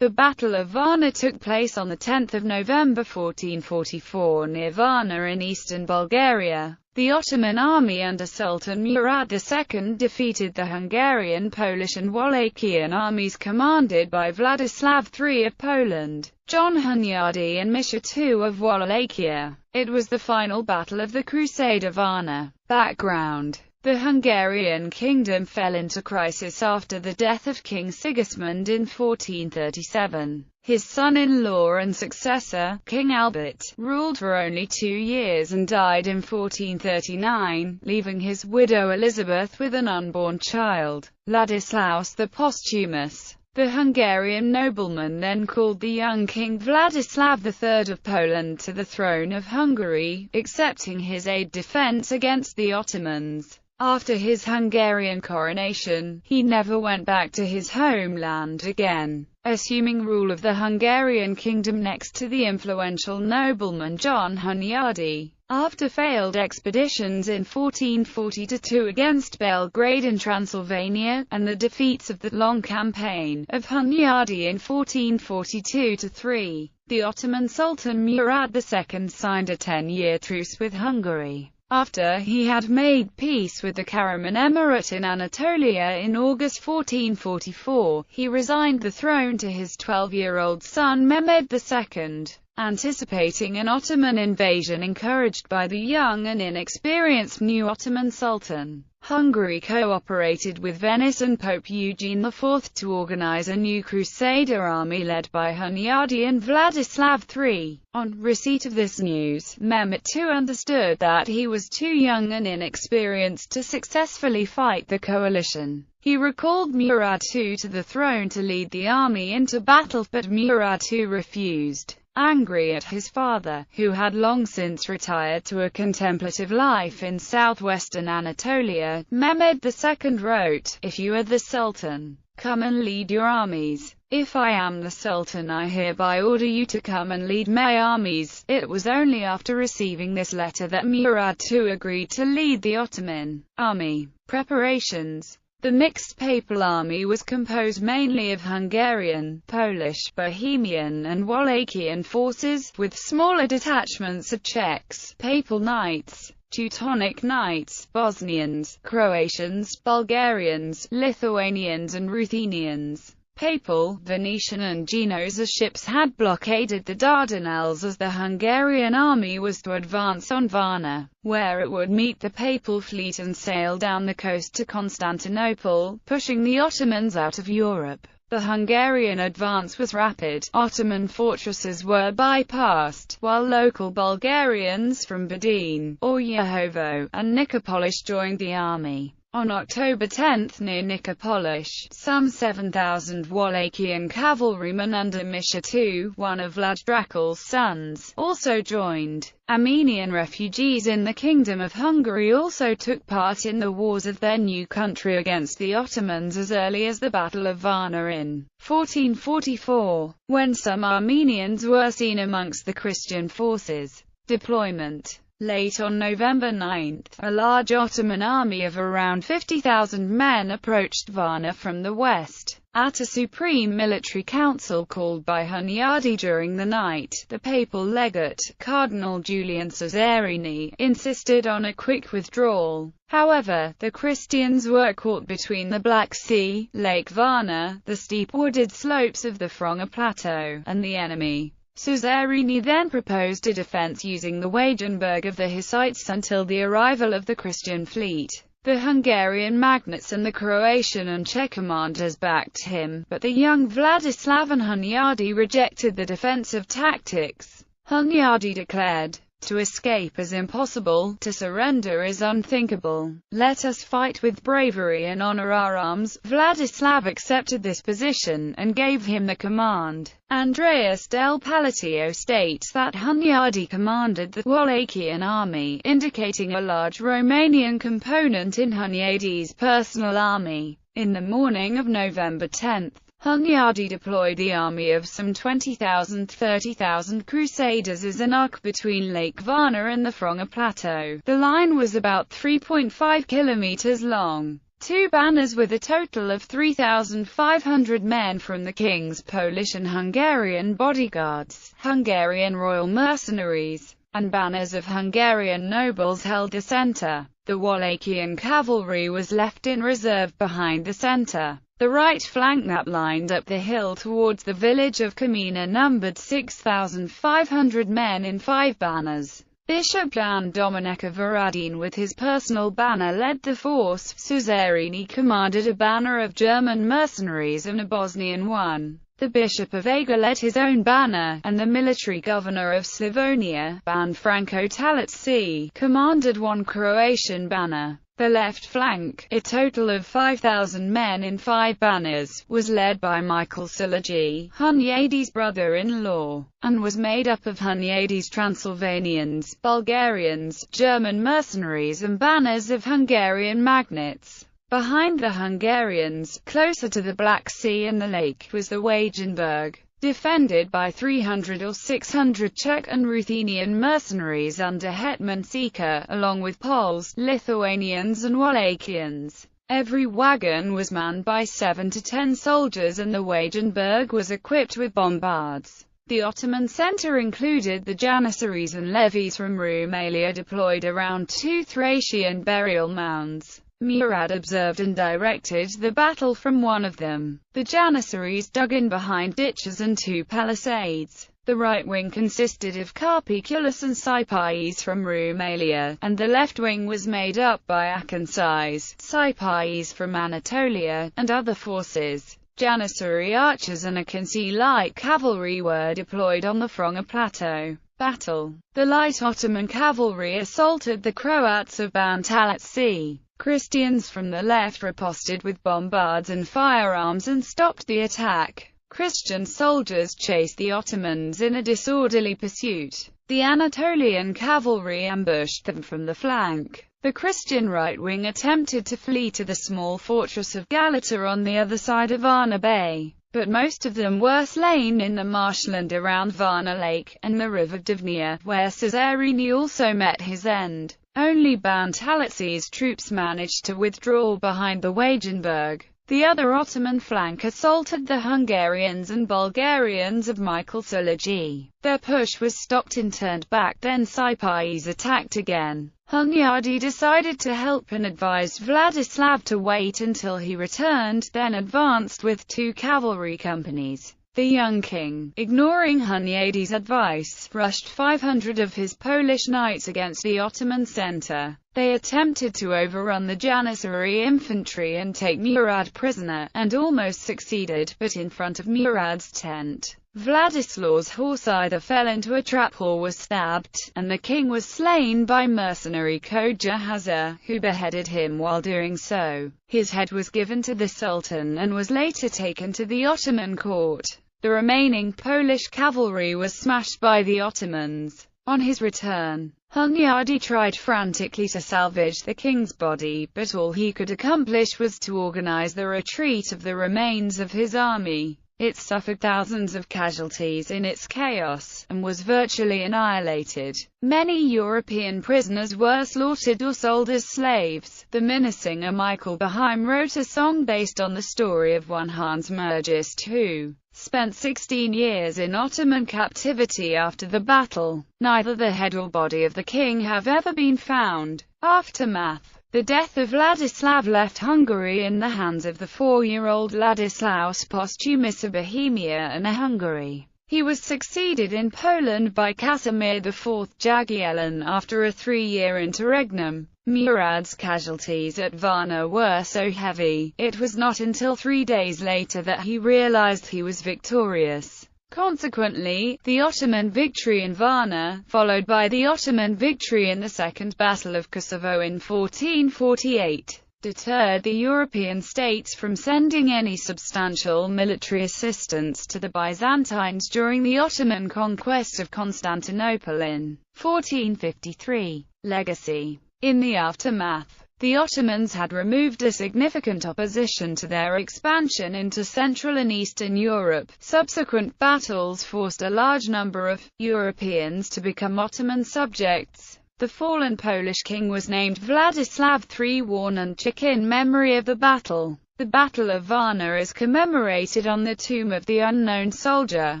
The Battle of Varna took place on 10 November 1444 near Varna in eastern Bulgaria. The Ottoman army under Sultan Murad II defeated the Hungarian, Polish and Wallachian armies commanded by Vladislav III of Poland, John Hunyadi and Misha II of Wallachia. It was the final battle of the Crusade of Varna. Background: the Hungarian kingdom fell into crisis after the death of King Sigismund in 1437. His son-in-law and successor, King Albert, ruled for only 2 years and died in 1439, leaving his widow Elizabeth with an unborn child, Ladislaus the Posthumous. The Hungarian nobleman then called the young King Vladislav III of Poland to the throne of Hungary, accepting his aid-defense against the Ottomans. After his Hungarian coronation, he never went back to his homeland again, assuming rule of the Hungarian kingdom next to the influential nobleman John Hunyadi. After failed expeditions in 1442 against Belgrade in Transylvania, and the defeats of the long campaign of Hunyadi in 1442-3, the Ottoman Sultan Murad II signed a 10-year truce with Hungary. After he had made peace with the Karaman Emirate in Anatolia in August 1444, he resigned the throne to his 12-year-old son Mehmed II. Anticipating an Ottoman invasion encouraged by the young and inexperienced new Ottoman Sultan, Hungary cooperated with Venice and Pope Eugene IV to organize a new Crusader army led by Hunyadi and Vladislav III. On receipt of this news, Mehmet II understood that he was too young and inexperienced to successfully fight the coalition. He recalled Murad II to the throne to lead the army into battle, but Murad II refused. Angry at his father, who had long since retired to a contemplative life in southwestern Anatolia, Mehmed II wrote, "If you are the Sultan, come and lead your armies. If I am the Sultan, I hereby order you to come and lead my armies." It was only after receiving this letter that Murad II agreed to lead the Ottoman army. Preparations. The mixed papal army was composed mainly of Hungarian, Polish, Bohemian and Wallachian forces, with smaller detachments of Czechs, Papal Knights, Teutonic Knights, Bosnians, Croatians, Bulgarians, Lithuanians and Ruthenians. Papal, Venetian and Genoese ships had blockaded the Dardanelles as the Hungarian army was to advance on Varna, where it would meet the Papal fleet and sail down the coast to Constantinople, pushing the Ottomans out of Europe. The Hungarian advance was rapid. Ottoman fortresses were bypassed, while local Bulgarians from Badin, Oryahovo, and Nicopolish joined the army. On October 10, near Nicopolish, some 7,000 Wallachian cavalrymen under Misha II, one of Vlad Dracul's sons, also joined. Armenian refugees in the Kingdom of Hungary also took part in the wars of their new country against the Ottomans as early as the Battle of Varna in 1444, when some Armenians were seen amongst the Christian forces. Deployment. Late on November 9, a large Ottoman army of around 50,000 men approached Varna from the west. At a supreme military council called by Hunyadi during the night, the papal legate, Cardinal Julian Cesarini, insisted on a quick withdrawal. However, the Christians were caught between the Black Sea, Lake Varna, the steep wooded slopes of the Franga Plateau, and the enemy. Cesarini then proposed a defense using the Wagenburg of the Hussites until the arrival of the Christian fleet. The Hungarian magnates and the Croatian and Czech commanders backed him, but the young Vladislav and Hunyadi rejected the defensive tactics. Hunyadi declared, "To escape is impossible, to surrender is unthinkable. Let us fight with bravery and honor our arms." Vladislav accepted this position, and gave him the command. Andreas del Palacio states that Hunyadi commanded the Wallachian army, indicating a large Romanian component in Hunyadi's personal army. In the morning of November 10, Hunyadi deployed the army of some 20,000–30,000 Crusaders as an arc between Lake Varna and the Franga Plateau. The line was about 3.5 kilometers long. 2 banners with a total of 3,500 men from the king's Polish and Hungarian bodyguards, Hungarian royal mercenaries, and banners of Hungarian nobles held the center. The Wallachian cavalry was left in reserve behind the center. The right flank that lined up the hill towards the village of Kamina numbered 6,500 men in 5 banners. Bishop Jan Dominik of Varadin with his personal banner led the force. Suzerini commanded a banner of German mercenaries and a Bosnian one. The Bishop of Aga led his own banner, and the military governor of Slavonia, Ban Franco Talacci, commanded one Croatian banner. The left flank, a total of 5,000 men in 5 banners, was led by Michael Sulagi, Hunyadi's brother-in-law, and was made up of Hunyadi's Transylvanians, Bulgarians, German mercenaries and banners of Hungarian magnates. Behind the Hungarians, closer to the Black Sea and the lake, was the Wagenburg, defended by 300 or 600 Czech and Ruthenian mercenaries under Hetman Sika, along with Poles, Lithuanians and Wallachians. Every wagon was manned by 7 to 10 soldiers and the Wagenburg was equipped with bombards. The Ottoman center included the Janissaries and levies from Rumelia deployed around 2 Thracian burial mounds. Murad observed and directed the battle from one of them. The Janissaries dug in behind ditches and 2 palisades. The right wing consisted of Carpiculus and Sipais from Rumelia, and the left wing was made up by Akansais, Sipais from Anatolia, and other forces. Janissary archers and Akansi light cavalry were deployed on the Fronga plateau. Battle. The light Ottoman cavalry assaulted the Croats of Ban Talacci. Christians from the left riposted with bombards and firearms and stopped the attack. Christian soldiers chased the Ottomans in a disorderly pursuit. The Anatolian cavalry ambushed them from the flank. The Christian right wing attempted to flee to the small fortress of Galata on the other side of Varna Bay, but most of them were slain in the marshland around Varna Lake, and the river Divnia, where Cesarini also met his end. Only Ban Talacci's troops managed to withdraw behind the Wagenburg. The other Ottoman flank assaulted the Hungarians and Bulgarians of Michael Sulagi. Their push was stopped and turned back, then Sipais attacked again. Hunyadi decided to help and advised Vladislav to wait until he returned, then advanced with 2 cavalry companies. The young king, ignoring Hunyadi's advice, rushed 500 of his Polish knights against the Ottoman center. They attempted to overrun the Janissary infantry and take Murad prisoner, and almost succeeded, but in front of Murad's tent, Vladislaw's horse either fell into a trap or was stabbed, and the king was slain by mercenary Koja Hazar, who beheaded him while doing so. His head was given to the Sultan and was later taken to the Ottoman court. The remaining Polish cavalry was smashed by the Ottomans. On his return, Hunyadi tried frantically to salvage the king's body, but all he could accomplish was to organize the retreat of the remains of his army. It suffered thousands of casualties in its chaos, and was virtually annihilated. Many European prisoners were slaughtered or sold as slaves. The Minnesinger Michael Beheim wrote a song based on the story of one Hans Mergist who spent 16 years in Ottoman captivity after the battle. Neither the head or body of the king have ever been found. Aftermath. The death of Vladislav left Hungary in the hands of the 4-year-old Ladislaus Postumus of Bohemia and Hungary. He was succeeded in Poland by Casimir IV Jagiellon after a 3-year interregnum. Murad's casualties at Varna were so heavy, it was not until 3 days later that he realized he was victorious. Consequently, the Ottoman victory in Varna, followed by the Ottoman victory in the Second Battle of Kosovo in 1448, deterred the European states from sending any substantial military assistance to the Byzantines during the Ottoman conquest of Constantinople in 1453. Legacy. In the aftermath, the Ottomans had removed a significant opposition to their expansion into Central and Eastern Europe. Subsequent battles forced a large number of Europeans to become Ottoman subjects. The fallen Polish king was named Władysław III Warnunchik in memory of the battle. The Battle of Varna is commemorated on the tomb of the unknown soldier,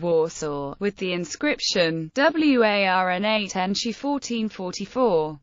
Warsaw, with the inscription, Warna 8 Enshi 1444.